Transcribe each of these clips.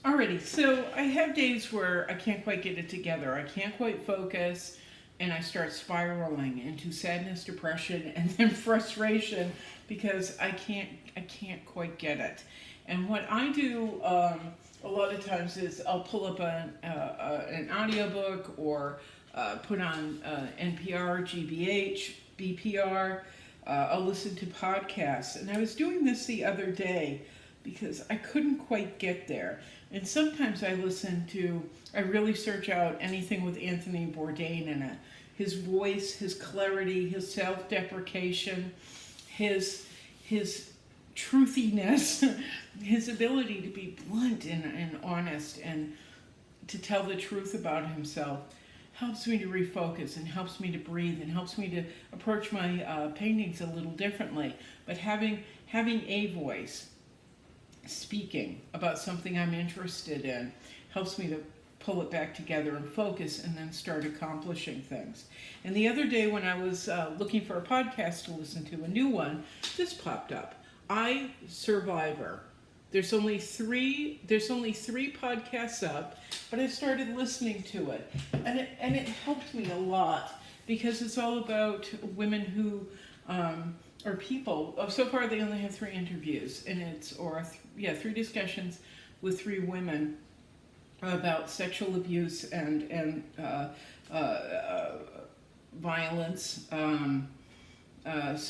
Alrighty, so I have days where I can't quite get it together. I can't quite focus, and I start spiraling into sadness, depression, and then frustration because I can't quite get it. And what I do a lot of times is I'll pull up an audiobook or put on NPR, GBH, BPR. I'll listen to podcasts. And I was doing this the other day because I couldn't quite get there. And sometimes I really search out anything with Anthony Bourdain in it. His voice, his clarity, his self-deprecation, his truthiness, his ability to be blunt and honest and to tell the truth about himself helps me to refocus and helps me to breathe and helps me to approach my paintings a little differently. But having a voice speaking about something I'm interested in helps me to pull it back together and focus and then start accomplishing things. And the other day when I was looking for a podcast to listen to, a new one, this popped up. Survivor. There's only three podcasts up, but I started listening to it. And it helped me a lot because it's all about women who or people. So far they only have 3 interviews, and three discussions with 3 women about sexual abuse and violence. One is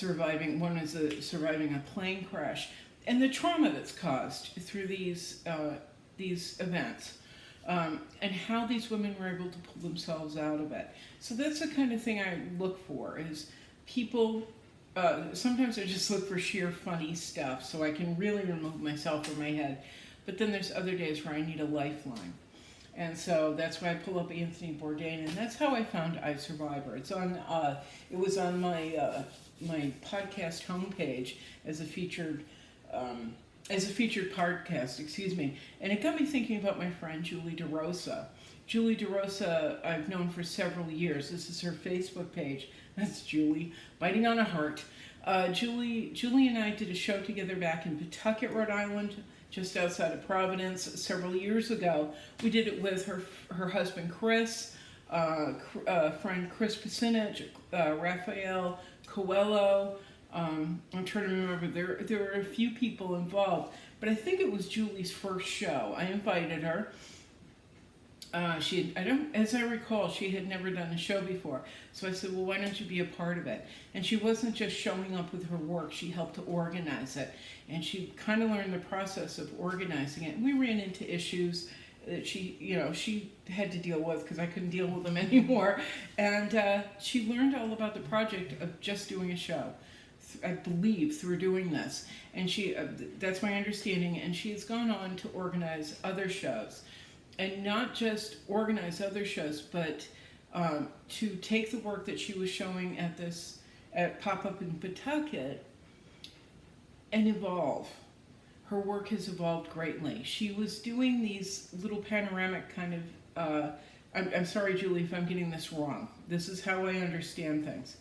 surviving a plane crash, and the trauma that's caused through these events, and how these women were able to pull themselves out of it. So that's the kind of thing I look for is people. Sometimes I just look for sheer funny stuff so I can really remove myself from my head. But then there's other days where I need a lifeline. And so that's why I pull up Anthony Bourdain, and that's how I found iSurvivor. It was on my podcast homepage as a featured podcast, excuse me. And it got me thinking about my friend Julie DeRosa. Julie DeRosa I've known for several years. This is her Facebook page. That's Julie, biting on a heart. Julie and I did a show together back in Pawtucket, Rhode Island, just outside of Providence, several years ago. We did it with her husband Chris, friend Chris Pasinich, Raphael Coelho. I'm trying to remember. There were a few people involved, but I think it was Julie's first show. I invited her. As I recall, she had never done a show before. So I said, well, why don't you be a part of it? And she wasn't just showing up with her work, she helped to organize it. And she kind of learned the process of organizing it. And we ran into issues that she had to deal with because I couldn't deal with them anymore. And she learned all about the project of just doing a show, I believe, through doing this. And that's my understanding. And she has gone on to organize other shows. And not just organize other shows, but to take the work that she was showing at Pop-Up in Pawtucket and evolve. Her work has evolved greatly. She was doing these little panoramic kind of, I'm sorry, Julie, if I'm getting this wrong. This is how I understand things.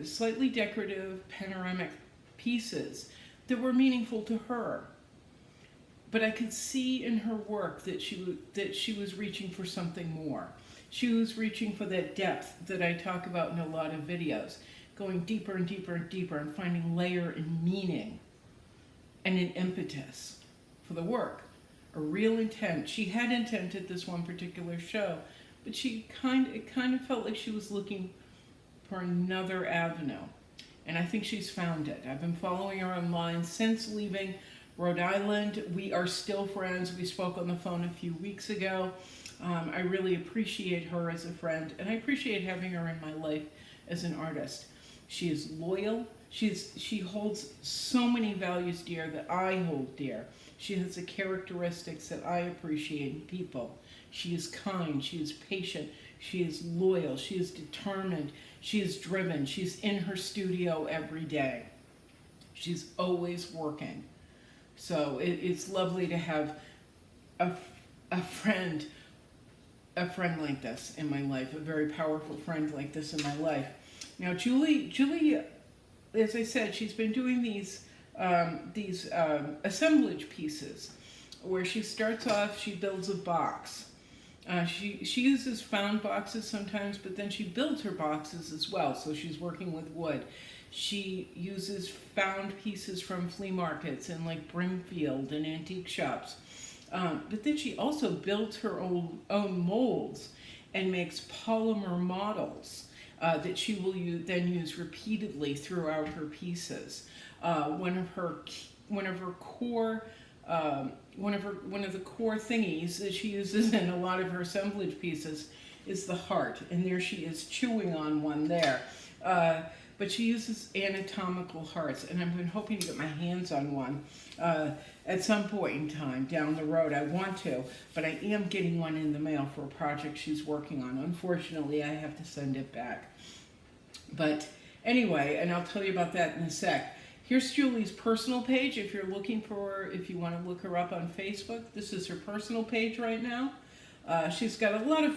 Slightly decorative panoramic pieces that were meaningful to her. But I could see in her work that she was reaching for something more. She was reaching for that depth that I talk about in a lot of videos, going deeper and deeper and deeper and finding layer and meaning and an impetus for the work, a real intent. She had intent at this one particular show, but it kind of felt like she was looking for another avenue. And I think she's found it. I've been following her online since leaving Rhode Island. We are still friends. We spoke on the phone a few weeks ago. I really appreciate her as a friend, and I appreciate having her in my life as an artist. She is loyal. She holds so many values dear that I hold dear. She has the characteristics that I appreciate in people. She is kind. She is patient. She is loyal. She is determined. She is driven. She's in her studio every day. She's always working. So it's lovely to have a friend like this in my life, a very powerful friend like this in my life. Now, Julie, as I said, she's been doing these assemblage pieces, where she starts off, she builds a box. She uses found boxes sometimes, but then she builds her boxes as well, so she's working with wood. She uses found pieces from flea markets and like Brimfield and antique shops. But then she also builds her own molds and makes polymer models that she will then use repeatedly throughout her pieces. One of the core thingies that she uses in a lot of her assemblage pieces is the heart, and there she is chewing on one there. But she uses anatomical hearts, and I've been hoping to get my hands on one at some point in time down the road. I want to, but I am getting one in the mail for a project she's working on. Unfortunately, I have to send it back. But anyway, and I'll tell you about that in a sec. Here's Julie's personal page. If you want to look her up on Facebook, this is her personal page right now. She's got a lot of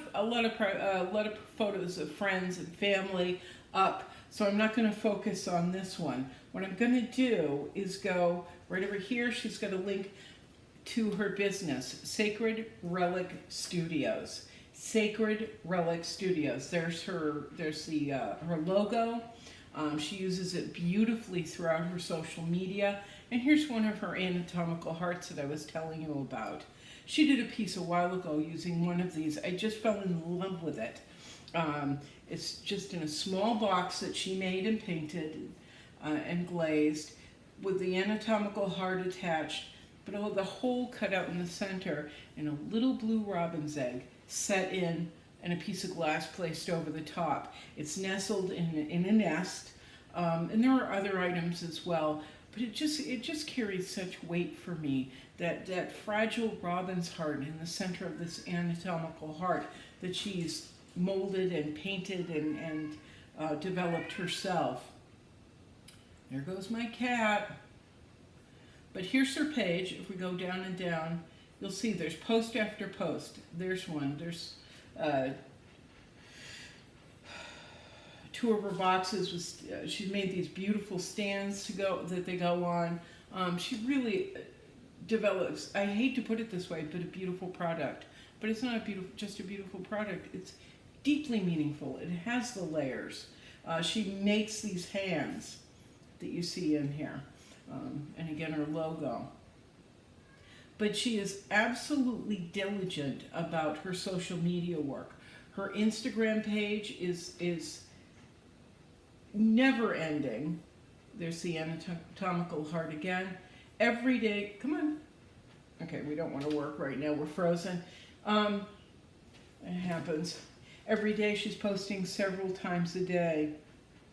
photos of friends and family up. So I'm not going to focus on this one. What I'm going to do is go right over here. She's got a link to her business, Sacred Relic Studios. Sacred Relic Studios. There's her logo. She uses it beautifully throughout her social media. And here's one of her anatomical hearts that I was telling you about. She did a piece a while ago using one of these. I just fell in love with it. It's just in a small box that she made and painted and glazed with the anatomical heart attached, but the hole cut out in the center and a little blue robin's egg set in and a piece of glass placed over the top. It's nestled in a nest, and there are other items as well, but it just carries such weight for me, that fragile robin's heart in the center of this anatomical heart that she's molded and painted and developed herself. There goes my cat. But here's her page. If we go down and down, you'll see there's post after post. There's one. There's two of her boxes. She's made these beautiful stands that they go on. She really develops, I hate to put it this way, but a beautiful product. But it's not just a beautiful product. It's deeply meaningful. It has the layers. She makes these hands that you see in here. And again, her logo. But she is absolutely diligent about her social media work. Her Instagram page is never ending. There's the anatomical heart again. Every day, come on. Okay, we don't want to work right now. We're frozen. It happens. Every day she's posting several times a day.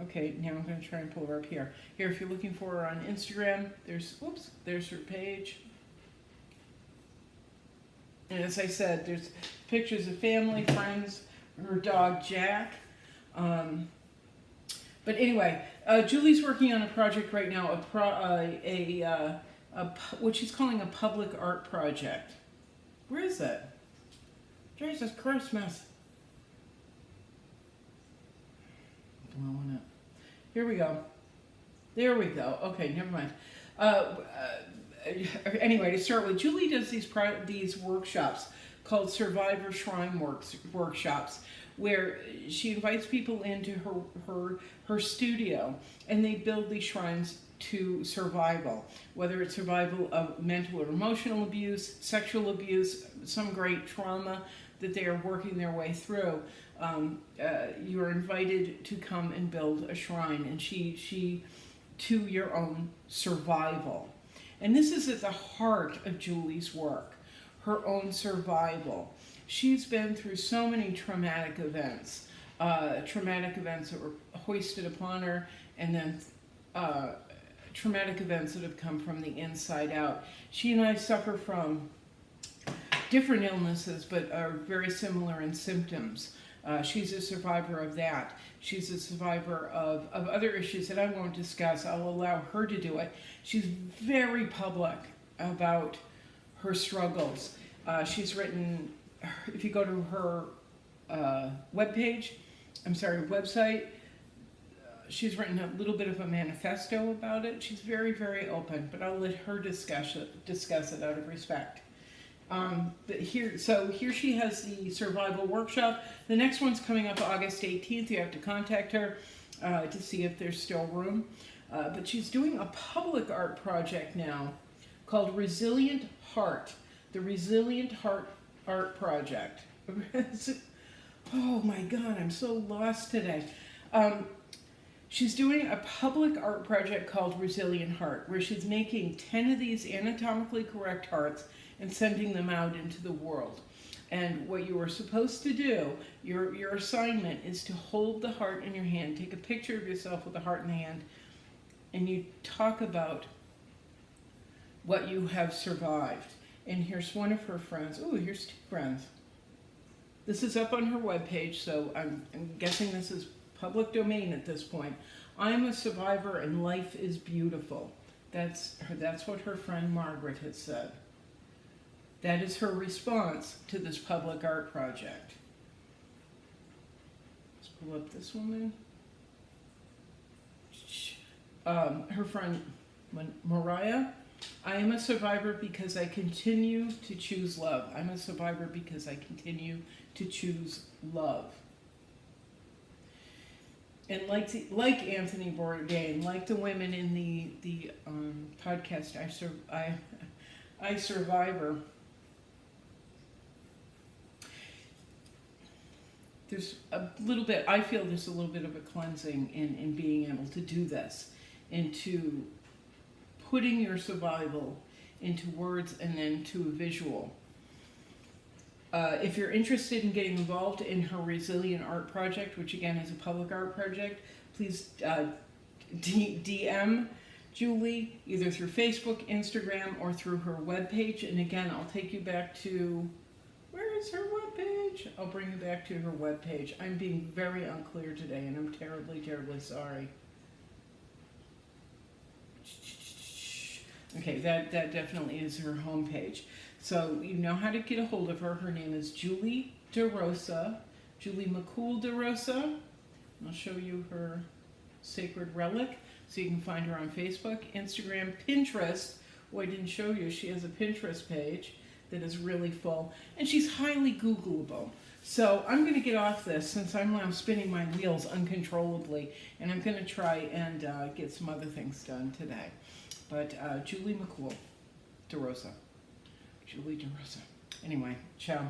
Okay, now I'm going to try and pull her up here. Here, if you're looking for her on Instagram, there's her page. And as I said, there's pictures of family, friends, her dog Jack. But anyway, Julie's working on a project right now, what she's calling a public art project. Where is it? Jesus Christmas. Blowing up. Here we go. There we go. Okay, never mind. Anyway, to start with, Julie does these workshops called Survivor Shrine workshops, where she invites people into her studio, and they build these shrines to survival, whether it's survival of mental or emotional abuse, sexual abuse, some great trauma that they are working their way through. You are invited to come and build a shrine, and she to your own survival. And this is at the heart of Julie's work, her own survival. She's been through so many traumatic events that were hoisted upon her, and then traumatic events that have come from the inside out. She and I suffer from different illnesses, but are very similar in symptoms. She's a survivor of that. She's a survivor of other issues that I won't discuss. I'll allow her to do it. She's very public about her struggles. She's written, if you go to her website, she's written a little bit of a manifesto about it. She's very, very open, but I'll let her discuss it out of respect. Here she has the survival workshop. The next one's coming up August 18th. You have to contact her to see if there's still room. But she's doing a public art project now called Resilient Heart. The Resilient Heart Art Project. Oh my God, I'm so lost today. She's doing a public art project called Resilient Heart, where she's making 10 of these anatomically correct hearts and sending them out into the world. And what you are supposed to do, your assignment is to hold the heart in your hand, take a picture of yourself with the heart in the hand, and you talk about what you have survived. And here's one of her friends. Oh, here's two friends. This is up on her webpage, so I'm guessing this is public domain at this point. I'm a survivor and life is beautiful. That's what her friend Margaret has said. That is her response to this public art project. Let's pull up this woman. Her friend Mariah. I am a survivor because I continue to choose love. I'm a survivor because I continue to choose love. And like Anthony Bourdain, like the women in the podcast, I Survivor. There's a little bit. I feel there's a little bit of a cleansing in being able to do this, into putting your survival into words and then to a visual. If you're interested in getting involved in her Resilient Art Project, which again is a public art project, please DM Julie either through Facebook, Instagram, or through her webpage. And again, I'll take you back to, where is her webpage? I'll bring you back to her webpage. I'm being very unclear today, and I'm terribly, terribly sorry. Okay, that definitely is her homepage. So you know how to get a hold of her. Her name is Julie DeRosa, Julie McHoul DeRosa. I'll show you her sacred relic, so you can find her on Facebook, Instagram, Pinterest. Oh, I didn't show you. She has a Pinterest page that is really full, and she's highly Googleable. So I'm going to get off this since I'm now spinning my wheels uncontrollably, and I'm going to try and get some other things done today. But Julie McHoul DeRosa. Julie DeRosa. Anyway, ciao.